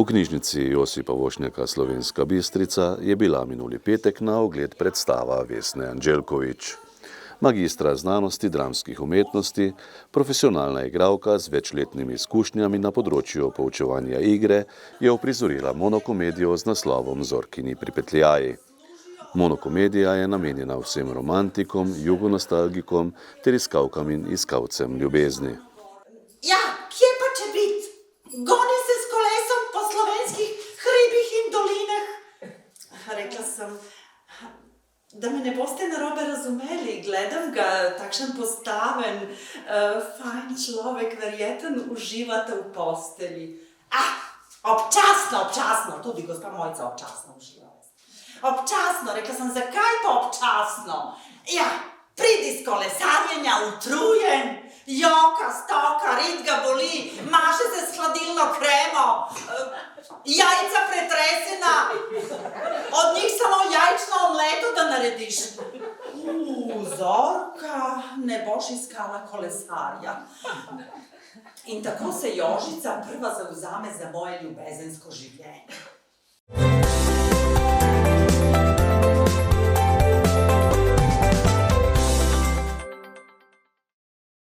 V knjižnici Josipa Vošnjaka Slovenska Bistrica je bila minuli petek na ogled predstava Vesne Anđelković. Magistra znanosti dramskih umetnosti, profesionalna igralka z večletnimi izkušnjami na področju poučevanja igre je uprizorila monokomedijo z naslovom Zorkini pripetljaji. Monokomedija je namenjena vsem romantikom, jugonostalgikom ter iskalkam in iskalcem ljubezni. Ja, kje pa če bit? Goni se s kolesom po slovenskih hribih in dolinah. Rekla sem, da me ne boste narobe razumeli. Gledam ga, takšen postaven, fajn človek, verjeten uživate v posteli. Občasno, tudi gospa Mojca občasno uživa. Občasno, rekla sem, zakaj pa občasno? Ja, pridi z kolesarjenja, utrujen, joka, stoka, rit ga boli, maše se s hladilno kremo, jajca pretresena, od njih samo jajčno omleto da narediš. Zorka, ne boš iskala kolesarja. In tako se Jožica prva zavzame za moje ljubezensko življenje.